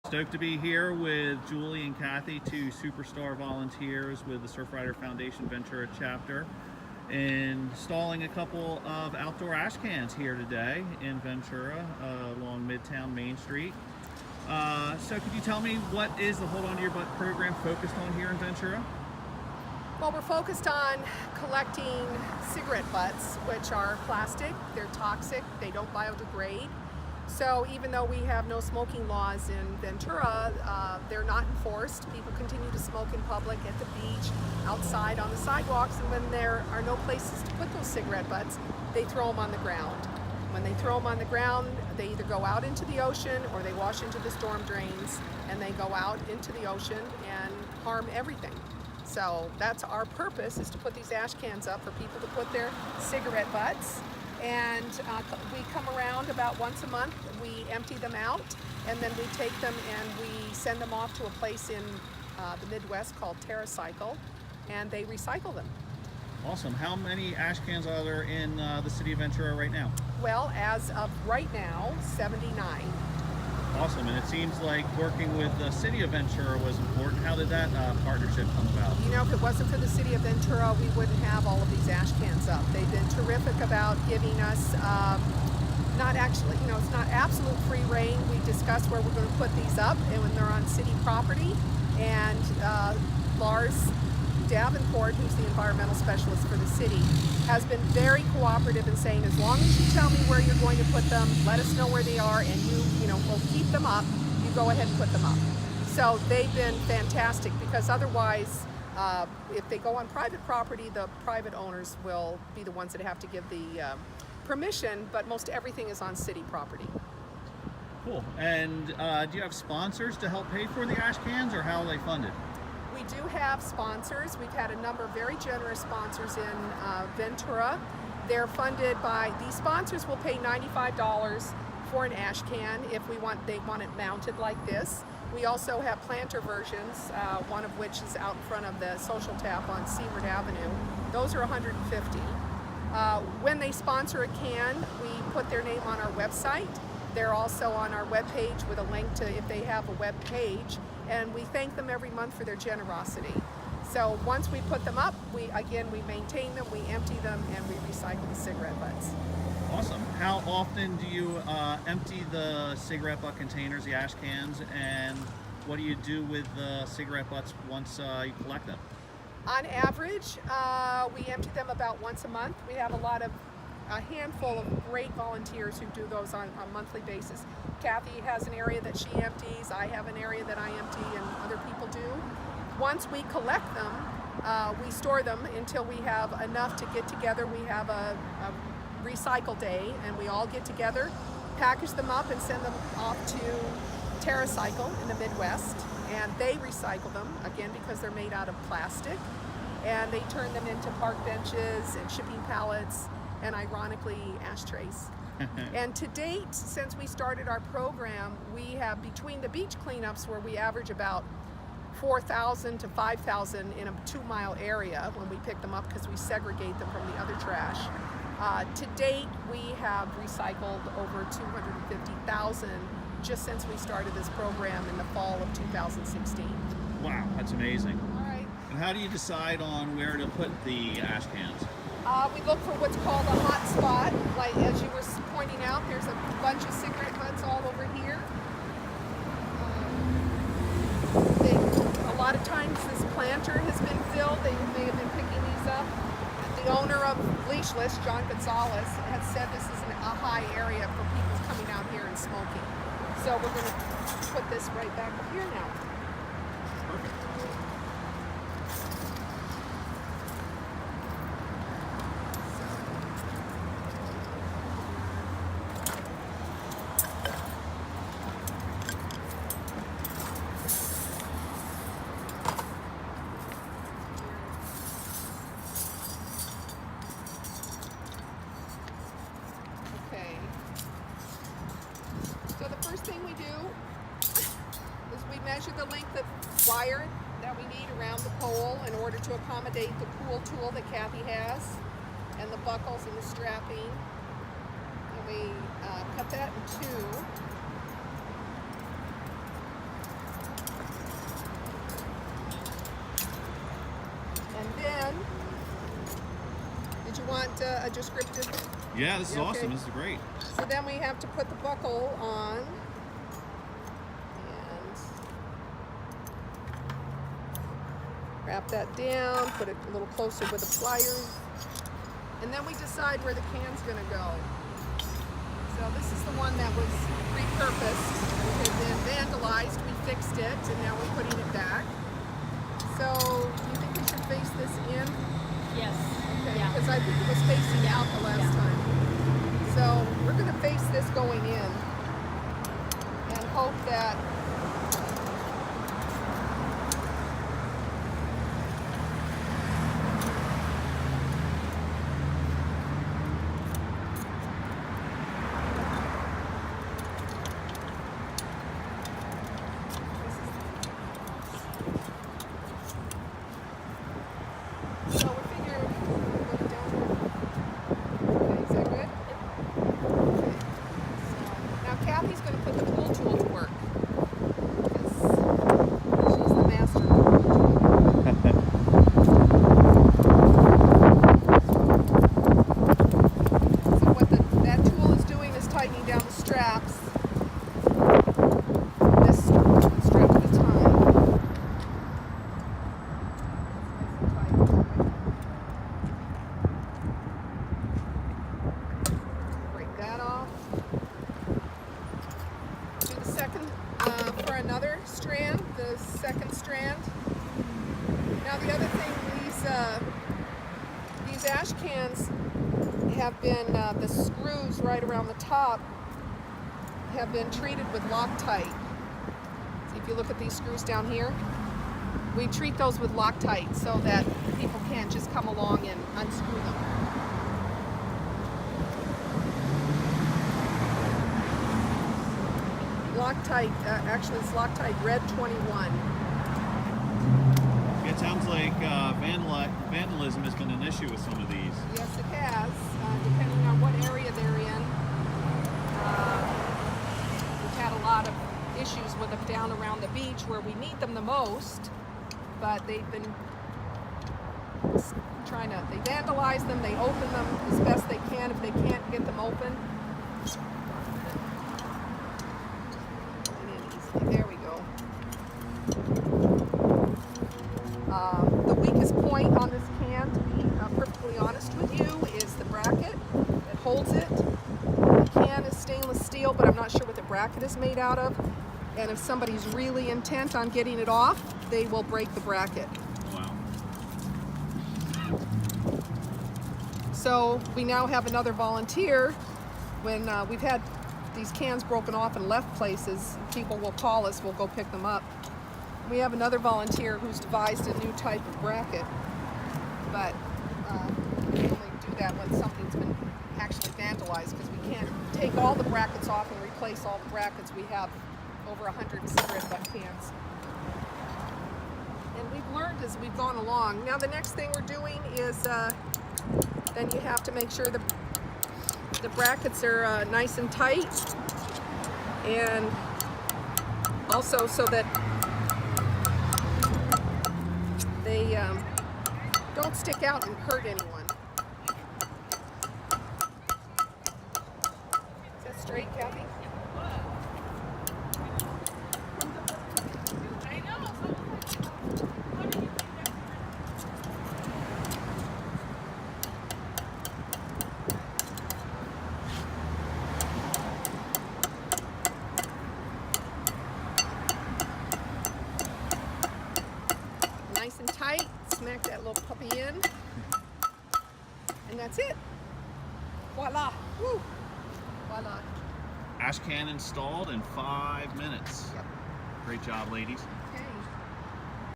Stoked to be here with Julie and Kathy, two superstar volunteers with the Surfrider Foundation Ventura chapter, installing a couple of outdoor ash cans here today in Ventura along Midtown Main Street. So could you tell me what is the Hold On to Your Butt program focused on here in Ventura? Well, we're focused on collecting cigarette butts, which are plastic, they're toxic, they don't biodegrade. So even though we have no smoking laws in Ventura, they're not enforced. People continue to smoke in public, at the beach, outside, on the sidewalks, and when there are no places to put those cigarette butts, they throw them on the ground. When they throw them on the ground, they either go out into the ocean or they wash into the storm drains, and they go out into the ocean and harm everything. So that's our purpose, is to put these ash cans up for people to put their cigarette butts. And we come around about once a month, we empty them out, and then we take them and we send them off to a place in the Midwest called TerraCycle, and they recycle them. Awesome. How many ash cans are there in the city of Ventura right now? Well, as of right now, 79. Awesome, and it seems like working with the city of Ventura was important. How did that partnership come about? You know, if it wasn't for the city of Ventura, we wouldn't have all of these ash cans up. They've been terrific about giving us, not actually, you know, it's not absolute free reign. We discuss where we're going to put these up and when they're on city property. And Lars Davenport, who's the environmental specialist for the city, has been very cooperative in saying, as long as you tell me where you're going to put them, let us know where they are, and you know, we'll keep them up. You go ahead and put them up. So they've been fantastic, because otherwise, if they go on private property, the private owners will be the ones that have to give the permission, but most everything is on city property. Cool. And do you have sponsors to help pay for the ash cans, or how are they funded? We do have sponsors. We've had a number of very generous sponsors in Ventura. They're funded by, these sponsors will pay $95 for an ash can if they want it mounted like this. We also have planter versions, one of which is out in front of the Social Tap on Seaward Avenue. Those are $150. When they sponsor a can, we put their name on our website. They're also on our webpage with a link to if they have a web page, and we thank them every month for their generosity. So once we put them up, we maintain them, we empty them, and we recycle the cigarette butts. Awesome. How often do you empty the cigarette butt containers, the ash cans, and what do you do with the cigarette butts once you collect them? On average, we empty them about once a month. We have a handful of great volunteers who do those on a monthly basis. Kathy has an area that she empties, I have an area that I empty, and other people do. Once we collect them, we store them until we have enough to get together. We have a recycle day, and we all get together, package them up, and send them off to TerraCycle in the Midwest, and they recycle them, again, because they're made out of plastic, and they turn them into park benches and shipping pallets, and ironically, ashtrays. And to date, since we started our program, we have, between the beach cleanups, where we average about 4,000 to 5,000 in a 2-mile area when we pick them up, because we segregate them from the other trash. To date, we have recycled over 250,000 just since we started this program in the fall of 2016. Wow, that's amazing. All right. And how do you decide on where to put the ash cans? We look for what's called a hot spot. Like, as you were pointing out, there's a bunch of cigarette butts all over here. A lot of times this planter has been filled. They have been picking these up. The owner of Leashless, John Gonzalez, has said this is a high area for people coming out here and smoking. So we're going to put this right back up here now. Perfect. So the first thing we do is we measure the length of wire that we need around the pole in order to accommodate the pool tool that Kathy has, and the buckles and the strapping. And we cut that in two. a descriptive? Yeah, this is Yeah, okay. awesome. This is great. So then we have to put the buckle on. And wrap that down, put it a little closer with the pliers. And then we decide where the can's gonna go. So this is the one that was repurposed. It had been vandalized, we fixed it, and now we're putting it back. So you think we should face this in? Yes. Okay, Yeah. because I think it was facing out the last Yeah. time. So we're gonna face this going in and hope that so we figure put it down here. Okay, is that good? Okay. So now Kathy's going to put the pool tool to work because she's the master of the pool tool. So what that tool is doing is tightening down the straps. This one strap at a time. Break that off. Do the second for another strand, the second strand. Now the other thing, these ash cans have been, the screws right around the top have been treated with Loctite. See, if you look at these screws down here, we treat those with Loctite so that people can't just come along and unscrew them. Loctite, actually it's Loctite Red 21. It sounds like vandalism has been an issue with some of these. Yes, it has, depending on what area they're in. We've had a lot of issues with them down around the beach where we need them the most, but they've been they vandalize them, they open them as best they can if they can't get them open. There we go. The weakest point on this can, to be perfectly honest with you, is the bracket that holds it. The can is stainless steel, but I'm not sure what the bracket is made out of. And if somebody's really intent on getting it off, they will break the bracket. Wow. So we now have another volunteer. When we've had these cans broken off and left places, people will call us, we'll go pick them up. We have another volunteer who's devised a new type of bracket, but we only do that when something's been actually vandalized, because we can't take all the brackets off and replace all the brackets. We have over 100 cigarette butt cans. And we've learned as we've gone along. Now the next thing we're doing is then you have to make sure the brackets are nice and tight, and also so that they don't stick out and hurt anyone. Is that straight, Kathy? Nice and tight. Smack that little puppy in. And that's it. Voila. Woo. Voila. Ashcan installed in 5 minutes. Yep. Great job, ladies.